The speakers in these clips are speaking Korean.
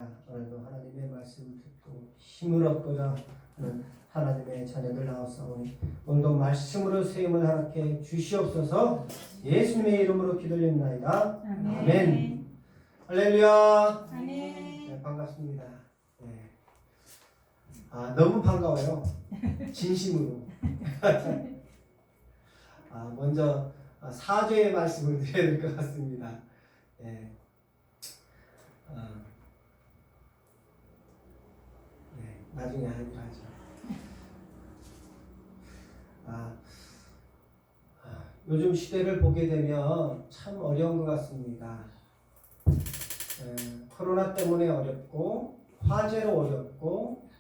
오늘도 하나님의 말씀을 듣고 힘을 얻고자 하는 하나님의 자녀들 나왔사오니 오늘도 말씀으로 세임을 허락해 주시옵소서. 예수님의 이름으로 기도드립나이다. 아멘. 할렐루야. 아멘. 네, 반갑습니다. 네. 너무 반가워요. 진심으로. 먼저 사죄의 말씀을 드려야 될 것 같습니다. 네. 나중에 하기로 하죠. 요즘 시대를 보게 되면 참 어려운 것 같습니다. 코로나 때문에 어렵고, 화재로 어렵고,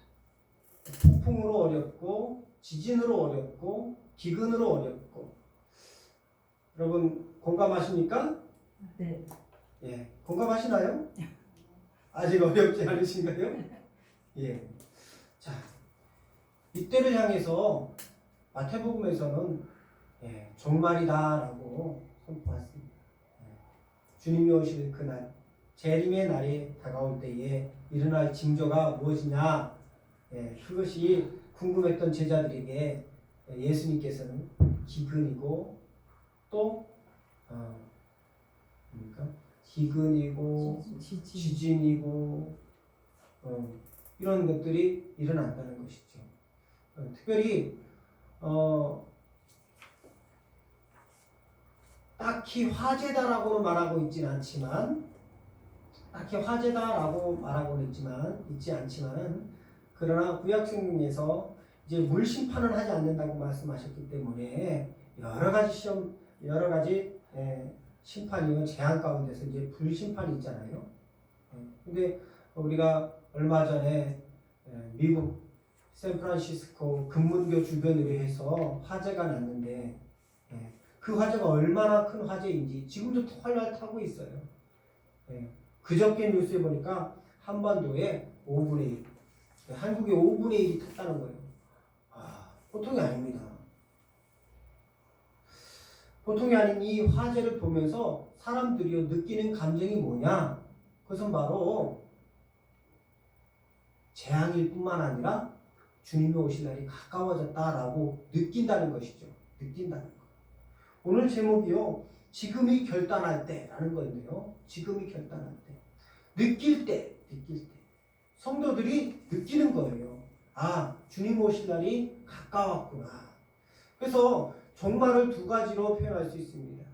폭풍으로 어렵고, 지진으로 어렵고, 기근으로 어렵고. 여러분 공감하십니까? 네. 예, 공감하시나요? 아직 어렵지 않으신가요? 예. 자, 이때를 향해서 마태복음에서는 종말이다라고 선포했습니다. 주님이 오실 그날, 재림의 날이 다가올 때에 일어날 징조가 무엇이냐? 그것이 궁금했던 제자들에게 예수님께서는 기근이고 또 기근이고 지진이고 이런 것들이 일어난다는 것이죠. 특별히 딱히 화재다라고 말하고 있지는 않지만 있지 않지만은 그러나 구약성경에서 이제 물 심판은 하지 않는다고 말씀하셨기 때문에 여러 가지 심판이요 재앙 가운데서 이제 불 심판이 있잖아요. 근데 우리가 얼마 전에 미국 샌프란시스코 금문교 주변으로 해서 화재가 났는데 그 화재가 얼마나 큰 화재인지 지금도 활활 타고 있어요. 그저께 뉴스에 보니까 한반도에 5분의 1, 한국의 5분의 1이 탔다는 거예요. 보통이 아닙니다. 보통이 아닌 이 화재를 보면서 사람들이 느끼는 감정이 뭐냐? 그것은 바로 재앙일 뿐만 아니라 주님이 오실 날이 가까워졌다라고 느낀다는 것이죠. 느낀다는 것. 오늘 제목이요. 지금이 결단할 때라는 거인데요. 지금이 결단할 때. 느낄 때. 성도들이 느끼는 거예요. 주님 오실 날이 가까웠구나. 그래서 종말을 두 가지로 표현할 수 있습니다.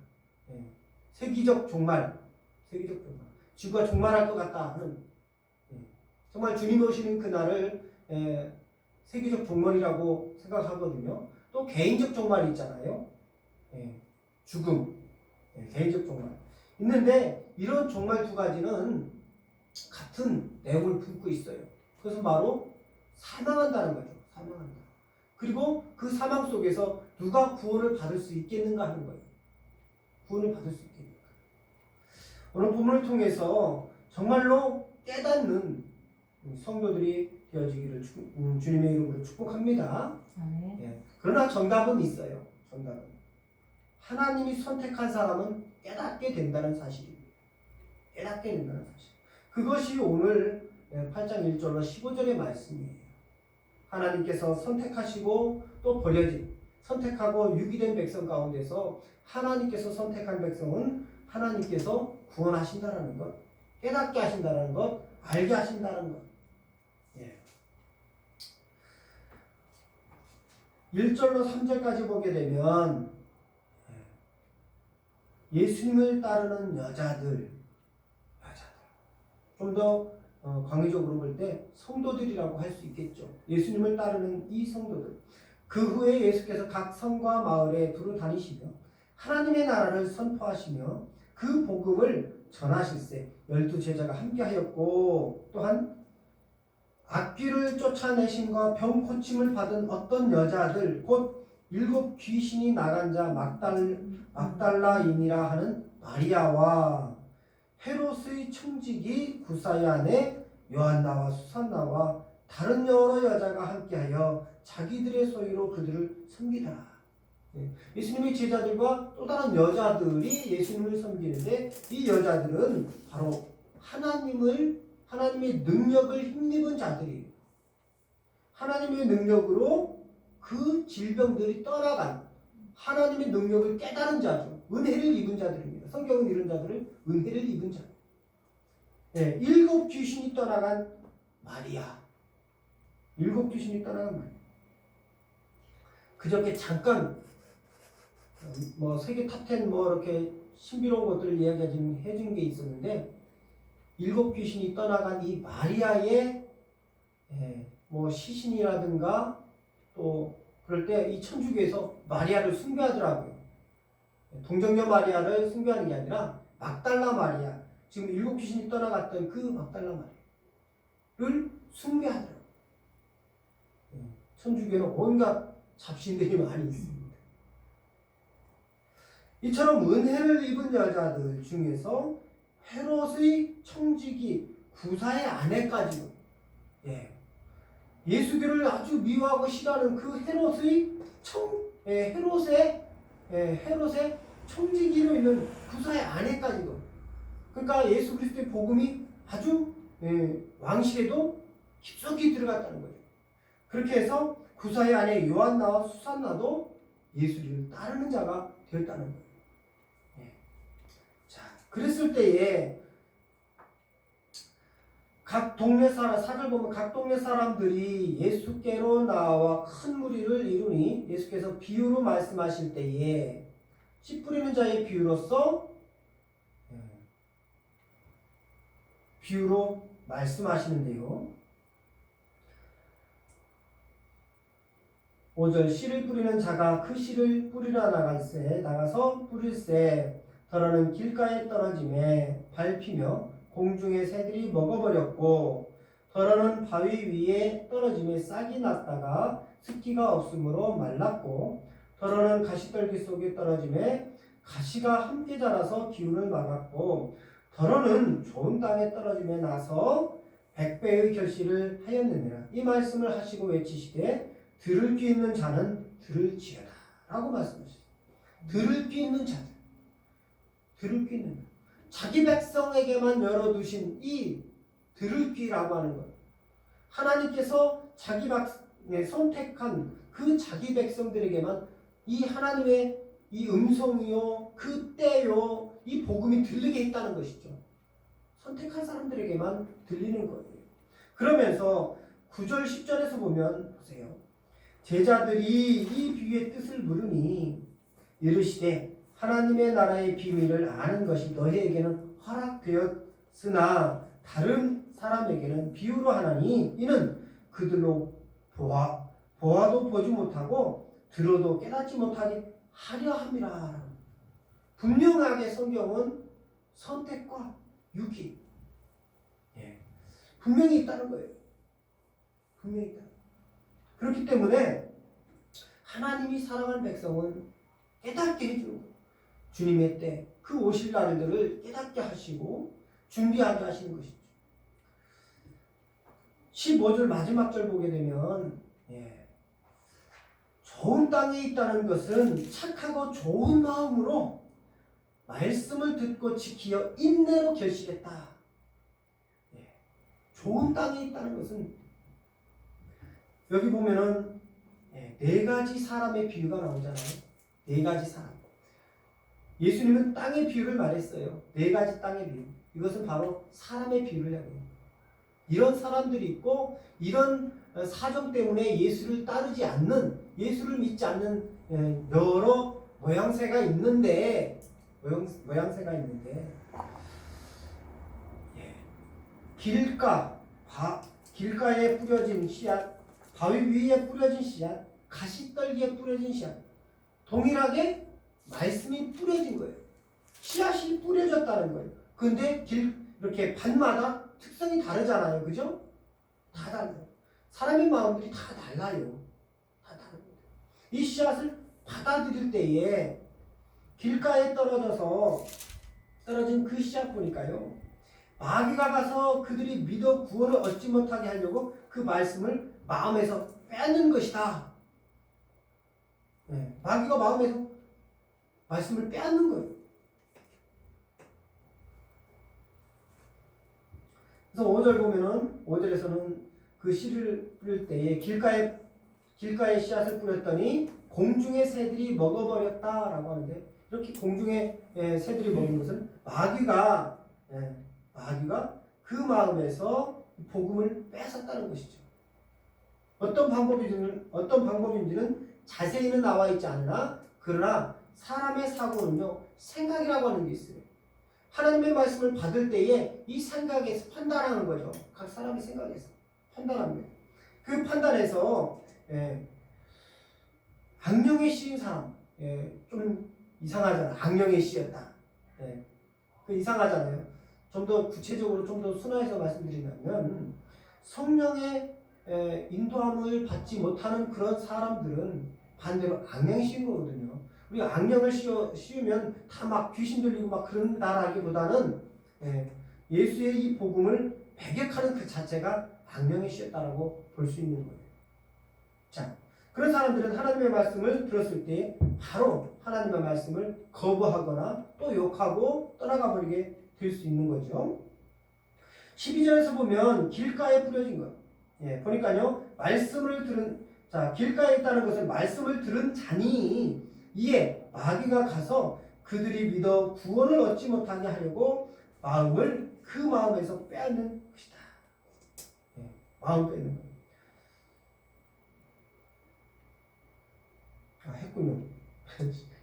세기적 종말. 지구가 종말할 것 같다 하는 정말 주님 오시는 그날을 세계적 종말이라고 생각하거든요. 또 개인적 종말이 있잖아요. 죽음, 개인적 종말. 있는데 이런 종말 두 가지는 같은 내용을 품고 있어요. 그것은 바로 사망한다는 거죠. 사망한다. 그리고 그 사망 속에서 누가 구원을 받을 수 있겠는가 하는 거예요. 구원을 받을 수 있겠는가. 오늘 본문을 통해서 정말로 깨닫는 성도들이 되어지기를 주님의 이름으로 축복합니다. 그러나 정답은 있어요. 정답은. 하나님이 선택한 사람은 깨닫게 된다는 사실입니다. 깨닫게 된다는 사실. 그것이 오늘 8장 1절로 15절의 말씀이에요. 하나님께서 선택하시고 또 버려진, 선택하고 유기된 백성 가운데서 하나님께서 선택한 백성은 하나님께서 구원하신다는 것, 깨닫게 하신다는 것, 알게 하신다는 것. 1절로 3절까지 보게 되면 예수님을 따르는 여자들 좀 더 광의적으로 볼 때 성도들이라고 할 수 있겠죠. 예수님을 따르는 이 성도들. 그 후에 예수께서 각 성과 마을에 두루 다니시며 하나님의 나라를 선포하시며 그 복음을 전하실세 12제자가 함께하였고 또한 악귀를 쫓아내심과 병 고침을 받은 어떤 여자들 곧 7 귀신이 나간 자 막달라인이라 하는 마리아와 헤롯의 청지기 구사의 아내 요한나와 수산나와 다른 여러 여자가 함께하여 자기들의 소유로 그들을 섬기더라. 예수님의 제자들과 또 다른 여자들이 예수님을 섬기는데 이 여자들은 바로 하나님의 능력을 힘입은 자들이에요. 하나님의 능력으로 그 질병들이 떠나간 하나님의 능력을 깨달은 자죠. 은혜를 입은 자들입니다. 성경은 이런 자들을 은혜를 입은 자. 네, 7 귀신이 떠나간 마리아. 7 귀신이 떠나간 마리아. 그저께 잠깐 뭐 세계 탑10 뭐 이렇게 신비로운 것들을 해준 게 있었는데 7 귀신이 떠나간 이 마리아의 뭐 시신이라든가 또 그럴 때 이 천주교에서 마리아를 숭배하더라고요. 동정녀 마리아를 숭배하는 게 아니라 막달라 마리아, 지금 7 귀신이 떠나갔던 그 막달라 마리아를 숭배하더라고요. 천주교는 온갖 잡신들이 많이 있습니다. 이처럼 은혜를 입은 여자들 중에서 헤롯의 청지기 구사의 아내까지도 예수교를 아주 미워하고 싫어하는 그 헤롯의 청지기로 있는 구사의 아내까지도, 그러니까 예수 그리스도의 복음이 아주 왕실에도 깊숙이 들어갔다는 거예요. 그렇게 해서 구사의 아내 요한나와 수산나도 예수를 따르는 자가 되었다는 거예요. 자, 그랬을 때에 각 동네 사람, 사절 보면 각 동네 사람들이 예수께로 나와 큰 무리를 이루니 예수께서 비유로 말씀하실 때에 씨 뿌리는 자의 비유로서 비유로 말씀하시는데요. 5절 씨를 뿌리는 자가 그 씨를 뿌리러 나가서 뿌릴새 더러는 길가에 떨어짐에 밟히며 공중의 새들이 먹어버렸고 더러는 바위 위에 떨어짐에 싹이 났다가 습기가 없으므로 말랐고 더러는 가시떨기 속에 떨어짐에 가시가 함께 자라서 기운을 막았고 더러는 좋은 땅에 떨어짐에 나서 100배의 결실을 하였느니라. 이 말씀을 하시고 외치시되 들을 귀 있는 자는 들을지어다 라고 말씀하셨어요. 들을 귀 있는 자들, 들을 귀 있는 자기 백성에게만 열어두신 이 들을 귀라고 하는 것, 하나님께서 자기 선택한 그 자기 백성들에게만 이 하나님의 이 음성이요 그 때요 이 복음이 들리게 했다는 것이죠. 선택한 사람들에게만 들리는 거예요. 그러면서 9절 10절에서 보면 보세요. 제자들이 이 비유의 뜻을 물으니 이르시되 하나님의 나라의 비밀을 아는 것이 너희에게는 허락되었으나 다른 사람에게는 비유로 하나니 이는 그들로 보아도 보지 못하고 들어도 깨닫지 못하게 하려 함이라. 분명하게 성경은 선택과 유기 분명히 있다는 거예요. 분명히 있다. 그렇기 때문에 하나님이 사랑하는 백성은 깨닫게 해주는 거예요. 주님의 때 그 오실 날들을 깨닫게 하시고 준비하게 하시는 것이죠. 15절 마지막 절 보게 되면 좋은 땅에 있다는 것은 착하고 좋은 마음으로 말씀을 듣고 지키어 인내로 결실했다. 좋은 땅에 있다는 것은 여기 보면은 4가지 사람의 비유가 나오잖아요. 4가지 사람. 예수님은 땅의 비유를 말했어요. 4가지 땅의 비유. 이것은 바로 사람의 비유를 해요. 이런 사람들이 있고 이런 사정 때문에 예수를 따르지 않는, 예수를 믿지 않는 여러 모양새가 있는데 길가에 뿌려진 씨앗, 바위 위에 뿌려진 씨앗, 가시떨기에 뿌려진 씨앗, 동일하게 말씀이 뿌려진 거예요. 씨앗이 뿌려졌다는 거예요. 근데 이렇게 밭마다 특성이 다르잖아요. 그죠? 다 달라요. 사람의 마음들이 다 달라요. 다 다릅니다. 이 씨앗을 받아들일 때에 길가에 떨어진 그 씨앗 보니까요. 마귀가 가서 그들이 믿어 구원을 얻지 못하게 하려고 그 말씀을 마음에서 빼앗는 것이다. 마귀가 마음에서 말씀을 빼앗는 거예요. 그래서 5절 보면은 5절에서는 그 씨를 뿌릴 때에 길가에 씨앗을 뿌렸더니 공중의 새들이 먹어버렸다라고 하는데, 이렇게 공중의 새들이 먹는 것은 마귀가 그 마음에서 복음을 뺏었다는 것이죠. 어떤 방법인지는 자세히는 나와 있지 않으나, 그러나 사람의 사고는요, 생각이라고 하는 게 있어요. 하나님의 말씀을 받을 때에 이 생각에서 판단하는 거죠. 각 사람의 생각에서 판단합니다. 그 판단에서 악령에 씌인 사람, 좀 이상하잖아. 악령에 씌였다. 그 이상하잖아요. 좀 더 구체적으로 좀 더 순화해서 말씀드리면, 성령의 인도함을 받지 못하는 그런 사람들은 반대로 악령이 씌운 거거든요. 우리가 악령을 씌우면 다 막 귀신 들리고 막 그런다라기보다는 예수의 이 복음을 배격하는 그 자체가 악령이 씌웠다라고 볼 수 있는 거예요. 자, 그런 사람들은 하나님의 말씀을 들었을 때 바로 하나님의 말씀을 거부하거나 또 욕하고 떠나가 버리게 될 수 있는 거죠. 12절에서 보면 길가에 뿌려진 것. 보니까요, 말씀을 들은, 자, 길가에 있다는 것은 말씀을 들은 자니 이에 마귀가 가서 그들이 믿어 구원을 얻지 못하게 하려고 마음을 그 마음에서 빼앗는 것이다. 마음 빼는 것. 했군요.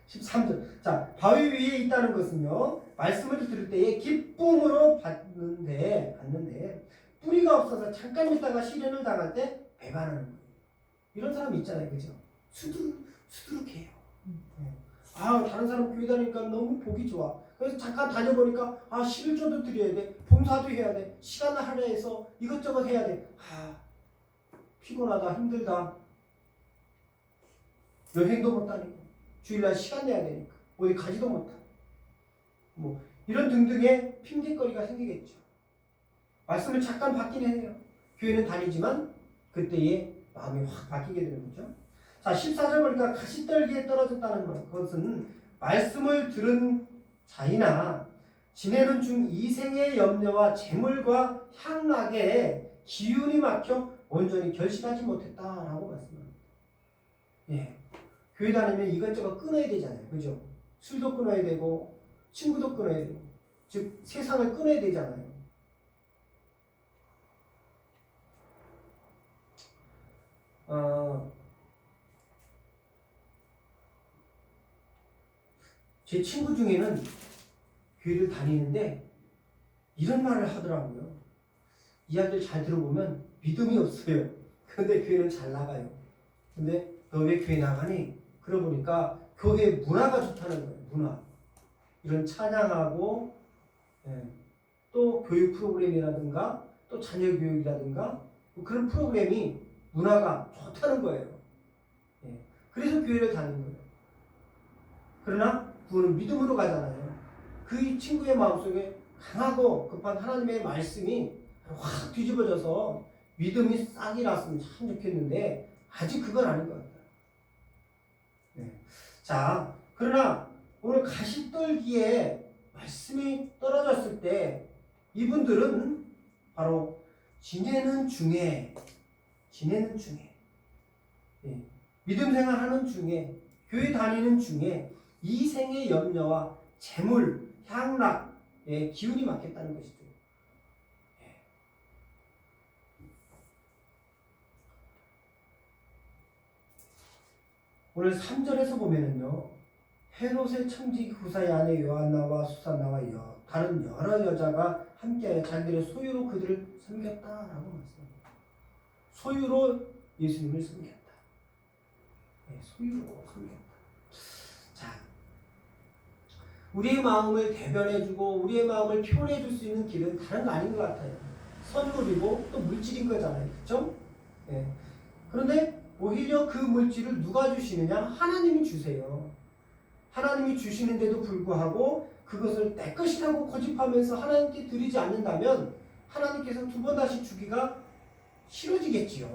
13절. 자, 바위 위에 있다는 것은요, 말씀을 들을 때에 기쁨으로 받는데 뿌리가 없어서 잠깐 있다가 시련을 당할 때 배반하는 거예요. 이런 사람 있잖아요, 그죠? 수두룩해요. 다른 사람 교회 다니니까 너무 보기 좋아. 그래서 잠깐 다녀보니까 11조도 드려야 돼, 봉사도 해야 돼, 시간을 할애해서 이것저것 해야 돼. 피곤하다, 힘들다. 여행도 못 다니고 주일날 시간 내야 되니까 어디 가지도 못하고 뭐 이런 등등의 핑계거리가 생기겠죠. 말씀을 잠깐 받긴 해요. 교회는 다니지만 그때의 마음이 확 바뀌게 되는 거죠. 자, 14절 보니까 가시떨기에 떨어졌다는 것은 말씀을 들은 자이나 지내는 중 이생의 염려와 재물과 향락에 기운이 막혀 온전히 결실하지 못했다라고 말씀합니다. 교회 다니면 이것저것 끊어야 되잖아요. 그죠? 술도 끊어야 되고 친구도 끊어야 되고, 즉 세상을 끊어야 되잖아요. 제 친구 중에는 교회를 다니는데 이런 말을 하더라고요. 이야기를 잘 들어보면 믿음이 없어요. 근데 교회는 잘 나가요. 근데 너 왜 교회 나가니? 그러고 보니까 교회 문화가 좋다는 거예요. 문화. 이런 찬양하고 또 교육 프로그램이라든가 또 자녀 교육이라든가 뭐 그런 프로그램이 문화가 좋다는 거예요. 그래서 교회를 다니는 거예요. 그러나 그거는 믿음으로 가잖아요. 그 친구의 마음속에 강하고 급한 하나님의 말씀이 확 뒤집어져서 믿음이 싹이 났으면 참 좋겠는데 아직 그건 아닌 것 같아요. 자, 그러나 오늘 가시떨기에 말씀이 떨어졌을 때 이분들은 바로 지내는 중에 믿음 생활하는 중에 교회 다니는 중에 이생의 염려와 재물, 향락에 기운이 막혔다는 것이죠. 오늘 3절에서 보면은요, 헤롯의 청지 후사의 아내 요한나와 수산나와 다른 여러 여자가 함께하여 자기들의 소유로 그들을 섬겼다라고 말씀합니다. 소유로 예수님을 섬겼다. 소유로 섬겼다. 자, 우리의 마음을 대변해주고 우리의 마음을 표현해줄 수 있는 길은 다른 거 아닌 것 같아요. 선물이고 또 물질인 거잖아요, 그렇죠? 그런데 오히려 그 물질을 누가 주시느냐? 하나님이 주세요. 하나님이 주시는데도 불구하고 그것을 내 것이라고 고집하면서 하나님께 드리지 않는다면 하나님께서 두 번 다시 주기가 싫어지겠지요.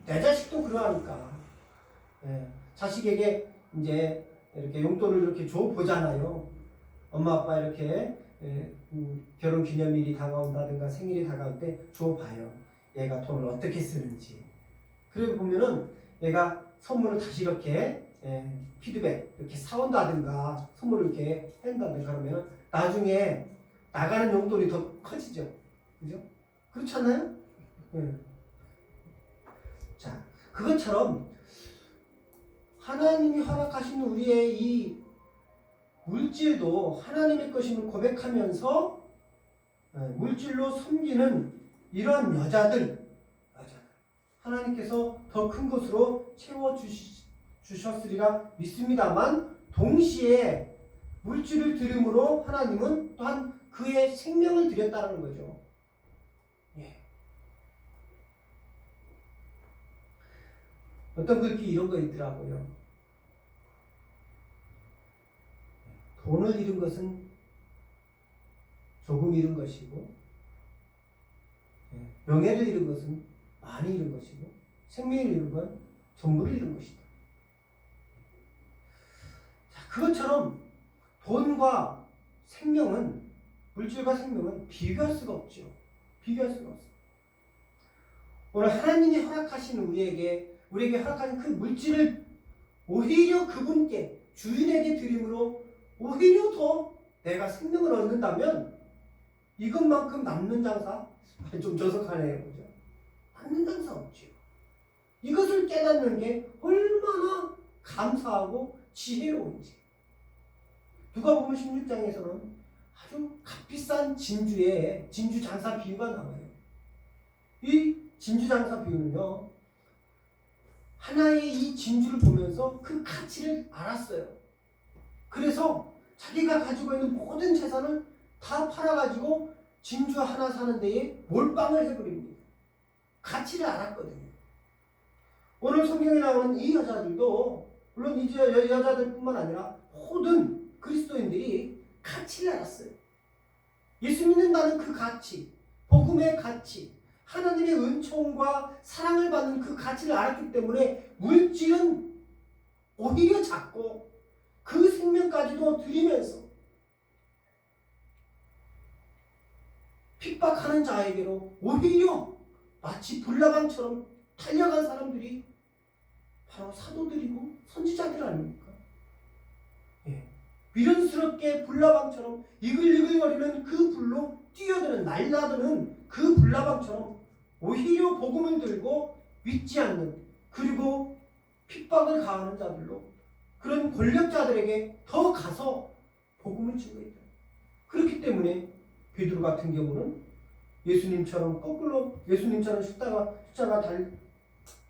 내 자식도 그러하니까. 자식에게 이제 이렇게 용돈을 이렇게 줘 보잖아요. 엄마 아빠 이렇게 결혼 기념일이 다가온다든가 생일이 다가올 때 줘봐요. 얘가 돈을 어떻게 쓰는지. 그리고 보면은 얘가 선물을 다시 이렇게 피드백 이렇게 사온다든가 선물을 이렇게 한다든가 그러면 나중에 나가는 용돈이 더 커지죠. 그죠? 그렇지 않나요? 자, 그것처럼 하나님이 허락하신 우리의 이 물질도 하나님의 것임을 고백하면서 물질로 섬기는 이런 여자들 하나님께서 더 큰 것으로 채워주셨으리라 믿습니다만 동시에 물질을 드림으로 하나님은 또한 그의 생명을 드렸다는 거죠. 어떤 글귀 이런 거 있더라고요. 돈을 잃은 것은 조금 잃은 것이고 명예를 잃은 것은 많이 잃은 것이고 생명을 잃은 건 전부를 잃은 것이다. 자, 그것처럼 돈과 생명은 물질과 생명은 비교할 수가 없죠. 비교할 수가 없어요. 오늘 하나님이 허락하신 우리에게 허락하신 그 물질을 오히려 그분께 주인에게 드림으로 오히려 더 내가 생명을 얻는다면 이것만큼 남는 장사 좀 저속하네요. 그죠? 남는 장사 없죠. 이것을 깨닫는 게 얼마나 감사하고 지혜로운지. 누가복음 16장에서는 아주 값비싼 진주 장사 비유가 나와요. 이 진주 장사 비유는요, 하나의 이 진주를 보면서 그 가치를 알았어요. 그래서 자기가 가지고 있는 모든 재산을 다 팔아가지고 진주 하나 사는 데에 몰빵을 해버립니다. 가치를 알았거든요. 오늘 성경에 나오는 이 여자들도 물론 이 여자들뿐만 아니라 모든 그리스도인들이 가치를 알았어요. 예수 믿는다는 그 가치, 복음의 가치, 하나님의 은총과 사랑을 받는 그 가치를 알았기 때문에 물질은 오히려 작고 그 생명까지도 드리면서 핍박하는 자에게로 오히려 마치 불나방처럼 달려간 사람들이 바로 사도들이고 선지자들 아닙니까? 미련스럽게 불나방처럼 이글이글거리는 그 불로 뛰어드는 날라드는 그 불나방처럼 오히려 복음을 들고 믿지 않는 그리고 핍박을 가하는 자들로 그런 권력자들에게 더 가서 복음을 증거했다. 그렇기 때문에 베드로 같은 경우는 예수님처럼 거꾸로 예수님처럼 십자가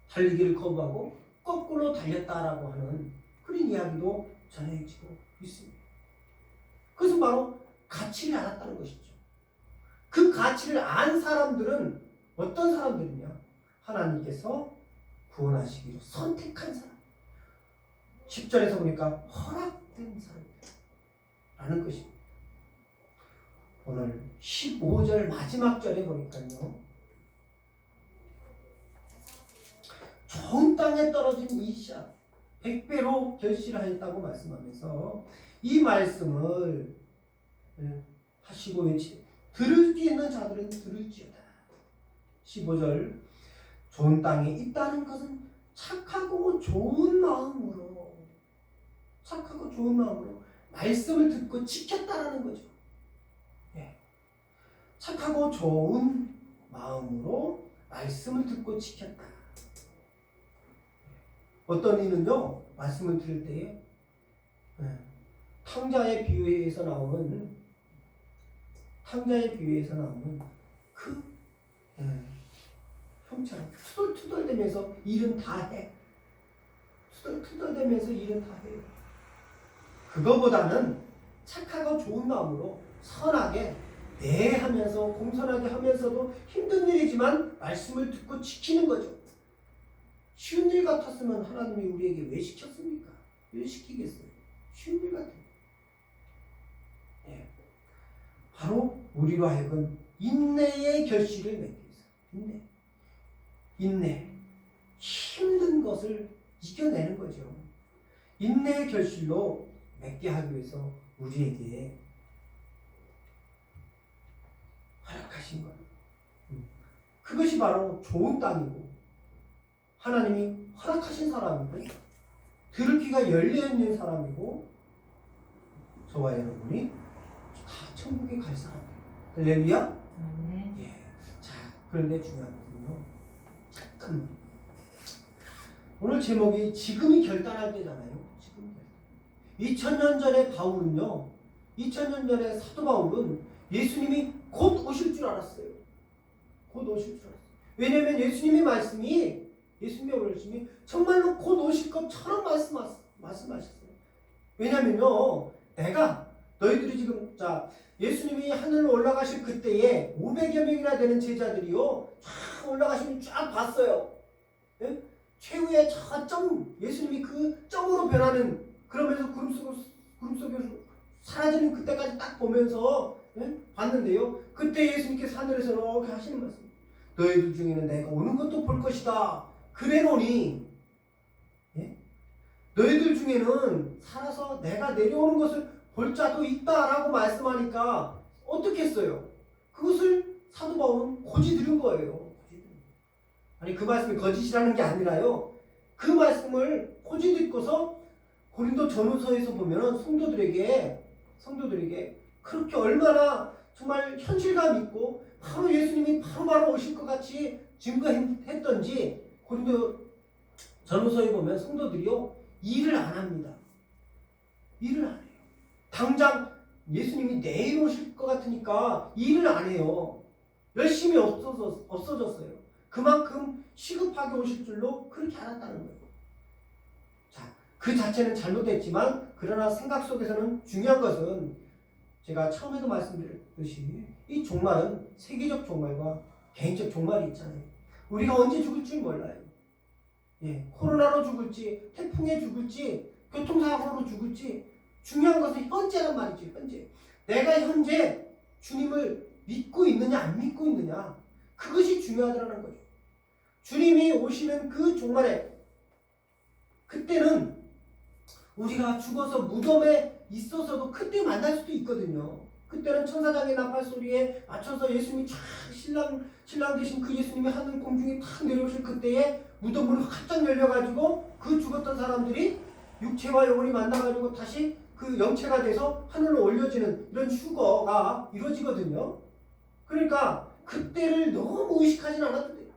달리기를 거부하고 거꾸로 달렸다라고 하는 그런 이야기도 전해지고 있습니다. 그것은 바로 가치를 알았다는 것이죠. 그 가치를 안 사람들은 어떤 사람들이냐? 하나님께서 구원하시기로 선택한 사람. 10절에서 보니까 허락된 사람이라는 것입니다. 오늘 15절 마지막 절에 보니까요. 좋은 땅에 떨어진 이 씨앗 100배로 결실하였다고 말씀하면서 이 말씀을 하시고 들을 수 있는 자들은 들을지어다. 15절 좋은 땅에 있다는 것은 착하고 좋은 마음으로 말씀을 듣고 지켰다라는 거죠. 착하고 좋은 마음으로 말씀을 듣고 지켰다. 어떤 이는요, 말씀을 들을 때에 탕자의 비유에서 나오는 그 형처럼 투덜투덜대면서 일은 다 해. 투덜투덜대면서 일은 다 해요. 그거보다는 착하고 좋은 마음으로 선하게 하면서 공손하게 하면서도 힘든 일이지만 말씀을 듣고 지키는 거죠. 쉬운 일 같았으면 하나님이 우리에게 왜 시켰습니까? 왜 시키겠어요? 쉬운 일 같아요. 바로 우리로 하여금 인내의 결실을 맺기 위해서. 인내. 힘든 것을 이겨내는 거죠. 인내의 결실로 맺게 하기 위해서 우리에게 허락하신 거예요. 그것이 바로 좋은 땅이고 하나님이 허락하신 사람이고 들을 귀가 열려있는 사람이고 저와 여러분이 다 천국에 갈 사람이에요. 할렐루야? 예. 자, 그런데 중요한 건요. 잠깐만. 오늘 제목이 지금이 결단할 때잖아요. 지금 2000년 전에 바울은요. 2000년 전에 사도 바울은 예수님이 곧 오실 줄 알았어요. 곧 오실 줄 알았어요. 왜냐하면 예수님의 말씀이 정말로 곧 오실 것처럼 말씀하셨어요. 왜냐면요, 내가 너희들이 지금 예수님이 하늘로 올라가실 그때에 500여 명이나 되는 제자들이요 쫙 올라가시면 쫙 봤어요. 예? 최후의 저 점, 예수님이 그 점으로 변하는 그러면서 구름 속에서 사라지는 그때까지 딱 보면서 봤는데요. 그때 예수님께서 하늘에서 이렇게 하시는 말씀. 너희들 중에는 내가 오는 것도 볼 것이다. 그래노니 너희들 중에는 살아서 내가 내려오는 것을 볼 자도 있다라고 말씀하니까 어떻게 했어요? 그것을 사도 바울은 고지 들은 거예요. 아니 그 말씀이 거짓이라는 게 아니라요. 그 말씀을 고지 듣고서 고린도 전후서에서 보면은 성도들에게 그렇게 얼마나 정말 현실감 있고 바로 예수님이 바로 오실 것 같이 증거했던지 고린도 전후서에 보면 성도들이요 일을 안 합니다. 일을 안 해요. 당장 예수님이 내일 오실 것 같으니까 일을 안 해요. 열심히 없어졌어요. 그만큼 시급하게 오실 줄로 그렇게 알았다는 거예요. 자, 그 자체는 잘못됐지만 그러나 생각 속에서는 중요한 것은 제가 처음에도 말씀드렸듯이 이 종말은 세계적 종말과 개인적 종말이 있잖아요. 우리가 언제 죽을지 몰라요. 예, 코로나로 죽을지, 태풍에 죽을지, 교통사고로 죽을지 중요한 것은 현재란 말이죠. 현재. 내가 현재 주님을 믿고 있느냐 안 믿고 있느냐 그것이 중요하다는 거죠. 주님이 오시는 그 종말에 그때는 우리가 죽어서 무덤에 있어서도 그때 만날 수도 있거든요. 그때는 천사장의 나팔 소리에 맞춰서 예수님이 쫙 신랑 되신 그 예수님이 하늘 공중에 탁 내려오실 그때에 무덤문이 활짝 열려가지고 그 죽었던 사람들이 육체와 영혼이 만나가지고 다시 그 영체가 돼서 하늘로 올려지는 이런 휴거가 이루어지거든요. 그러니까 그때를 너무 의식하진 않아도 돼요.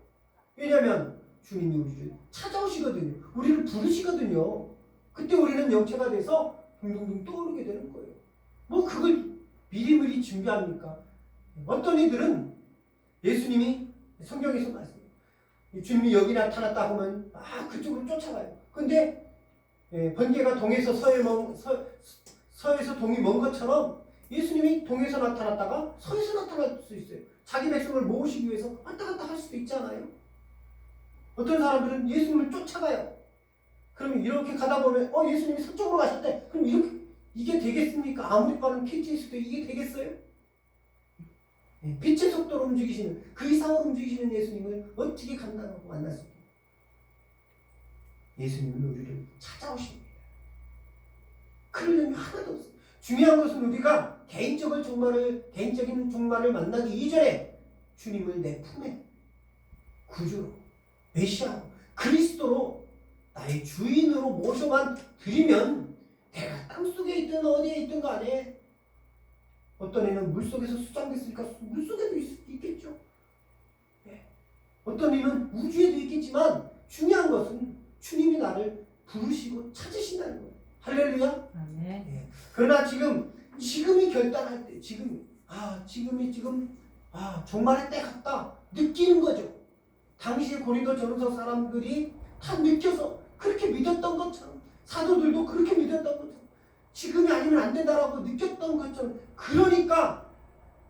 왜냐하면 주님이 우리를 찾아오시거든요. 우리를 부르시거든요. 그때 우리는 영체가 돼서 둥둥둥 떠오르게 되는 거예요. 뭐 그걸 미리미리 준비합니까? 어떤 이들은 예수님이 성경에서 말씀해요. 주님이 여기 나타났다 하면 그쪽으로 쫓아가요. 근데 번개가 동에서 서에서 동이 먼 것처럼 예수님이 동에서 나타났다가 서에서 나타날 수 있어요. 자기 백성을 모으시기 위해서 왔다 갔다 할 수도 있잖아요. 어떤 사람들은 예수님을 쫓아가요. 그러면 이렇게 가다 보면 예수님이 서쪽으로 가셨대. 그럼 이게 되겠습니까? 아무리 빠른 KTX도 이게 되겠어요? 빛의 속도로 움직이시는 그 이상으로 움직이시는 예수님을 어떻게 감당하고 만날 수 있습니까? 예수님은 우리를 찾아오십니다. 그러려면 하나도 없어요. 중요한 것은 우리가 개인적인 종말을 만나기 이전에 주님을 내 품에 구주로 메시아로 그리스도로 나의 주인으로 모셔만 드리면 내가 땅속에 있든 어디에 있든 간에 어떤 애는 물속에서 수장됐으니까 물속에도 있겠죠. 어떤 애는 우주에도 있겠지만 중요한 것은 주님이 나를 부르시고 찾으신다는 거예요. 할렐루야. 네. 그러나 지금이 결단할 때 지금이 종말의 때 같다 느끼는 거죠. 당시에 고린도 전후서 사람들이 다 느껴서 그렇게 믿었던 것처럼 사도들도 그렇게 믿었던 것처럼 지금이 아니면 안 된다라고 느꼈던 것처럼 그러니까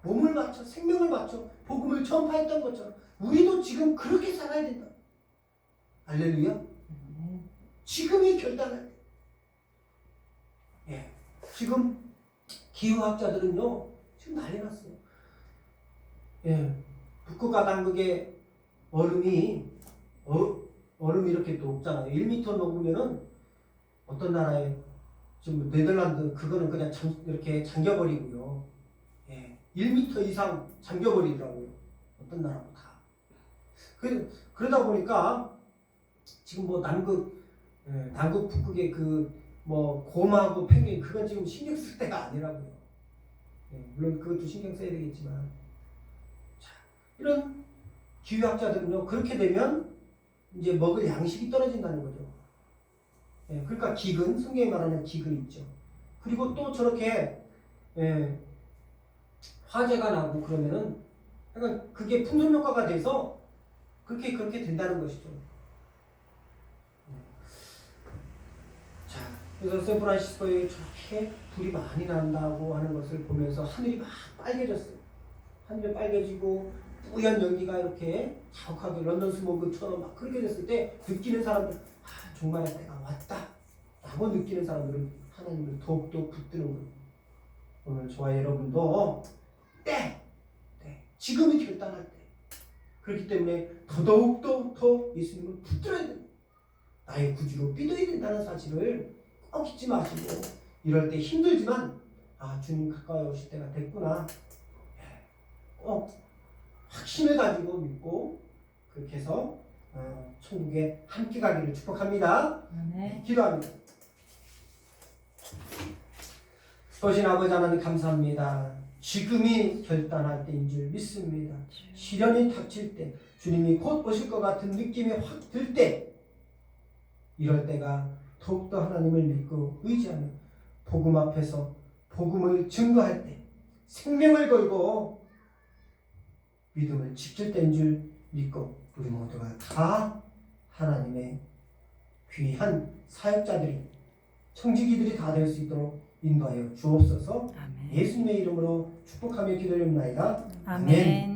몸을 바쳐 생명을 바쳐 복음을 전파했던 것처럼 우리도 지금 그렇게 살아야 된다. 할렐루야. 지금이 결단할 때. 지금 기후학자들은요 지금 난리 났어요. 북극과 남극의 얼음이 이렇게 녹잖아요. 1m 녹으면은 어떤 나라에 지금 네덜란드 그거는 그냥 이렇게 잠겨버리고요. 1m 이상 잠겨버리더라고요. 어떤 나라도 다. 그러다 보니까 지금 뭐 남극 북극의 그 뭐 곰하고 펭귄 그건 지금 신경 쓸 때가 아니라고요. 물론 그것도 신경 써야 되겠지만, 자, 이런 기후학자들은요, 그렇게 되면 이제 먹을 양식이 떨어진다는 거죠. 그러니까 기근, 성경에 말하는 기근 있죠. 그리고 또 저렇게 화재가 나고 그러면은 약간 그게 풍선 효과가 돼서 그렇게 된다는 것이죠. 자, 그래서 샌프란시스코에 저렇게 불이 많이 난다고 하는 것을 보면서 하늘이 막 빨개졌어요. 하늘이 빨개지고 뿌연 연기가 이렇게 자욱하게 런던 스모그처럼 막 그렇게 됐을 때 느끼는 사람들, 정말 때가 왔다 라고 느끼는 사람들은 하나님을 더욱더 붙드는 거예요. 오늘 저와 여러분도 지금이 결단할 때, 그렇기 때문에 더더욱더 더 예수님을 붙들어야 됩니다. 나의 구주로 믿어야 된다는 사실을 꼭 잊지 마시고, 이럴 때 힘들지만 주님 가까이 오실 때가 됐구나, 꼭 확신을 가지고 믿고 그렇게 해서 천국에 함께 가기를 축복합니다. 기도합니다. 보신 아버지 하나님 감사합니다. 지금이 결단할 때인 줄 믿습니다. 시련이 닥칠 때, 주님이 곧 오실 것 같은 느낌이 확 들 때, 이럴 때가 더욱더 하나님을 믿고 의지하며 복음 앞에서 복음을 증거할 때, 생명을 걸고 믿음을 지킬 때인 줄 믿고, 우리 모두가 다 하나님의 귀한 사역자들이, 청지기들이 다 될 수 있도록 인도하여 주옵소서. 예수님의 이름으로 축복하며 기도드립니다. 아멘.